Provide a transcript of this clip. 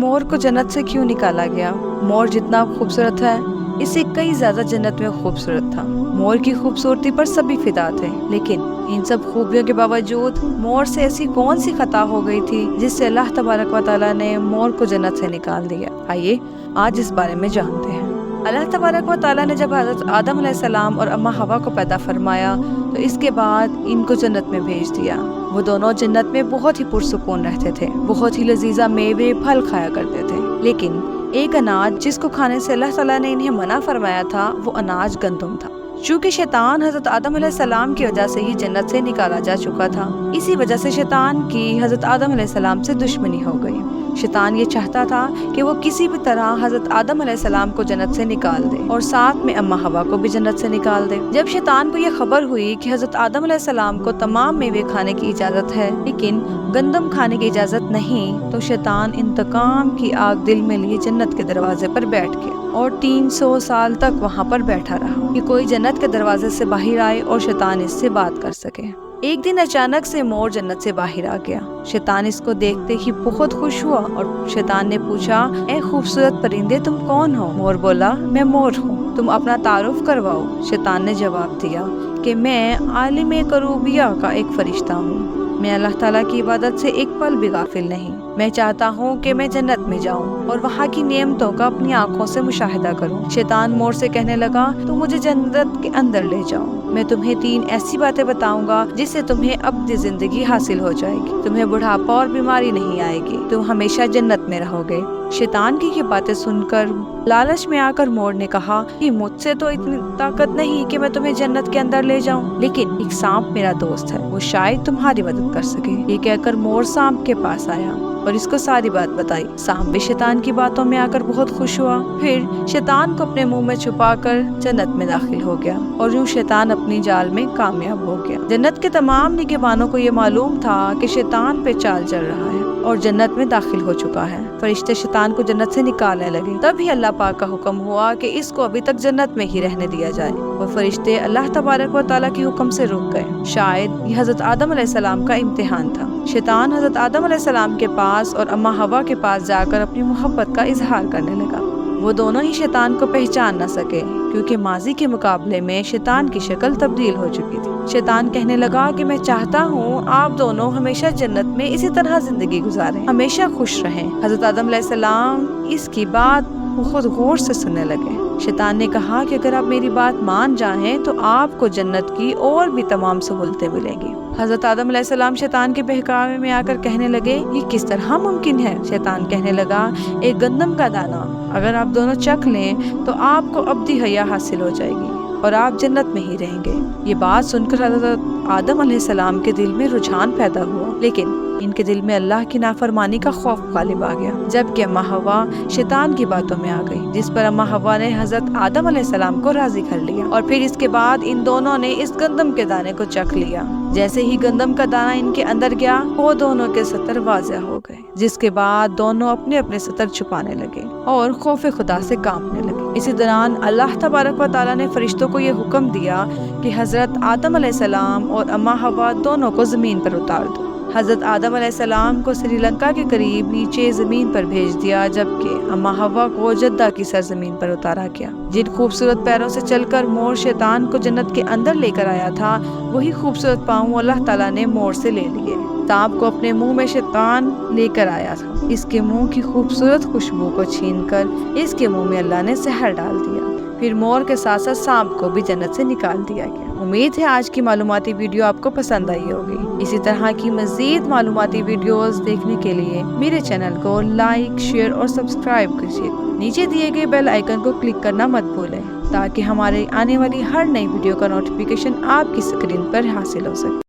مور کو جنت سے کیوں نکالا گیا؟ مور جتنا خوبصورت ہے اس سے کئی زیادہ جنت میں خوبصورت تھا۔ مور کی خوبصورتی پر سبھی فدا تھے، لیکن ان سب خوبیوں کے باوجود مور سے ایسی کون سی خطا ہو گئی تھی جس سے اللہ تبارک و تعالیٰ نے مور کو جنت سے نکال دیا؟ آئیے آج اس بارے میں جانتے ہیں۔ اللہ تبارک و تعالیٰ نے جب حضرت آدم علیہ السلام اور اماں حوا کو پیدا فرمایا تو اس کے بعد ان کو جنت میں بھیج دیا۔ وہ دونوں جنت میں بہت ہی پرسکون رہتے تھے، بہت ہی لذیذہ میوے پھل کھایا کرتے تھے، لیکن ایک اناج جس کو کھانے سے اللہ تعالیٰ نے انہیں منع فرمایا تھا وہ اناج گندم تھا۔ چونکہ شیطان حضرت آدم علیہ السلام کی وجہ سے ہی جنت سے نکالا جا چکا تھا، اسی وجہ سے شیطان کی حضرت آدم علیہ السلام سے دشمنی ہو گئی۔ شیطان یہ چاہتا تھا کہ وہ کسی بھی طرح حضرت آدم علیہ السلام کو جنت سے نکال دے اور ساتھ میں اماں حوا کو بھی جنت سے نکال دے۔ جب شیطان کو یہ خبر ہوئی کہ حضرت آدم علیہ السلام کو تمام میوے کھانے کی اجازت ہے لیکن گندم کھانے کی اجازت نہیں، تو شیطان انتقام کی آگ دل میں لیے جنت کے دروازے پر بیٹھ گیا اور 300 سال تک وہاں پر بیٹھا رہا کہ کوئی جنت کے دروازے سے باہر آئے اور شیطان اس سے بات کر سکے۔ ایک دن اچانک سے مور جنت سے باہر آ گیا۔ شیطان اس کو دیکھتے ہی بہت خوش ہوا اور شیطان نے پوچھا، اے خوبصورت پرندے تم کون ہو؟ مور بولا، میں مور ہوں، تم اپنا تعارف کرواؤ۔ شیطان نے جواب دیا کہ میں عالم کروبیہ کا ایک فرشتہ ہوں، میں اللہ تعالیٰ کی عبادت سے ایک پل بھی غافل نہیں، میں چاہتا ہوں کہ میں جنت میں جاؤں اور وہاں کی نعمتوں کا اپنی آنکھوں سے مشاہدہ کروں۔ شیطان مور سے کہنے لگا، تو مجھے جنت کے اندر لے جاؤ، میں تمہیں 3 ایسی باتیں بتاؤں گا جس سے تمہیں ابدی زندگی حاصل ہو جائے گی، تمہیں بڑھاپا اور بیماری نہیں آئے گی، تم ہمیشہ جنت میں رہو گے۔ شیطان کی یہ باتیں سن کر لالچ میں آ کر مور نے کہا کہ مجھ سے تو اتنی طاقت نہیں کہ میں تمہیں جنت کے اندر لے جاؤں، لیکن ایک سانپ میرا دوست ہے، وہ شاید تمہاری مدد کر سکے۔ یہ کہہ کر مور سانپ کے پاس آیا اور اس کو ساری بات بتائی۔ سانپ بھی شیطان کی باتوں میں آ کر بہت خوش ہوا، پھر شیطان کو اپنے منہ میں چھپا کر جنت میں داخل ہو گیا اور یوں شیطان اپنی جال میں کامیاب ہو گیا۔ جنت کے تمام نگہبانوں کو یہ معلوم تھا کہ شیطان پہ چال چل رہا ہے اور جنت میں داخل ہو چکا ہے۔ فرشتے شیطان کو جنت سے نکالنے لگے، تبھی اللہ پاک کا حکم ہوا کہ اس کو ابھی تک جنت میں ہی رہنے دیا جائے۔ وہ فرشتے اللہ تبارک و تعالیٰ کے حکم سے رک گئے۔ شاید یہ حضرت آدم علیہ السلام کا امتحان تھا۔ شیطان حضرت آدم علیہ السلام کے پاس اور اماں حوا کے پاس جا کر اپنی محبت کا اظہار کرنے لگا۔ وہ دونوں ہی شیطان کو پہچان نہ سکے کیونکہ ماضی کے مقابلے میں شیطان کی شکل تبدیل ہو چکی تھی۔ شیطان کہنے لگا کہ میں چاہتا ہوں آپ دونوں ہمیشہ جنت میں اسی طرح زندگی گزاریں، ہمیشہ خوش رہیں۔ حضرت آدم علیہ السلام اس کی بات بہت غور سے سننے لگے۔ شیطان نے کہا کہ اگر آپ میری بات مان جائیں تو آپ کو جنت کی اور بھی تمام سہولتیں ملیں گی۔ حضرت آدم علیہ السلام شیطان کے بہکاوے میں آ کر کہنے لگے، یہ کس طرح ممکن ہے؟ شیطان کہنے لگا، ایک گندم کا دانہ اگر آپ دونوں چکھ لیں تو آپ کو ابدی حیا حاصل ہو جائے گی اور آپ جنت میں ہی رہیں گے۔ یہ بات سن کر حضرت آدم علیہ السلام کے دل میں رجحان پیدا ہوا، لیکن ان کے دل میں اللہ کی نافرمانی کا خوف غالب آ گیا، جبکہ اماں حوا شیطان کی باتوں میں آ گئی، جس پر اماں حوا نے حضرت آدم علیہ السلام کو راضی کر لیا اور پھر اس کے بعد ان دونوں نے اس گندم کے دانے کو چکھ لیا۔ جیسے ہی گندم کا دانہ ان کے اندر گیا وہ دونوں کے ستر واضح ہو گئے، جس کے بعد دونوں اپنے اپنے ستر چھپانے لگے اور خوف خدا سے کانپنے لگے۔ اسی دوران اللہ تبارک و تعالیٰ نے فرشتوں کو یہ حکم دیا کہ حضرت آدم علیہ السلام اور اماں حوا دونوں کو زمین پر اتار دو۔ حضرت آدم علیہ السلام کو سری لنکا کے قریب نیچے زمین پر بھیج دیا، جبکہ اماں حوا کو جدہ کی سرزمین پر اتارا گیا۔ جن خوبصورت پیروں سے چل کر مور شیطان کو جنت کے اندر لے کر آیا تھا، وہی خوبصورت پاؤں اللہ تعالیٰ نے مور سے لے لیے۔ سانپ کو اپنے منہ میں شیطان لے کر آیا تھا، اس کے منہ کی خوبصورت خوشبو کو چھین کر اس کے منہ میں اللہ نے زہر ڈال دیا، پھر مور کے ساتھ ساتھ سانپ کو بھی جنت سے نکال دیا گیا۔ امید ہے آج کی معلوماتی ویڈیو آپ کو پسند آئی ہوگی۔ اسی طرح کی مزید معلوماتی ویڈیوز دیکھنے کے لیے میرے چینل کو لائک، شیئر اور سبسکرائب کیجیے۔ نیچے دیے گئے بیل آئیکن کو کلک کرنا مت بھولیں تاکہ ہمارے آنے والی ہر نئی ویڈیو کا نوٹیفیکیشن آپ کی اسکرین پر حاصل ہو سکے۔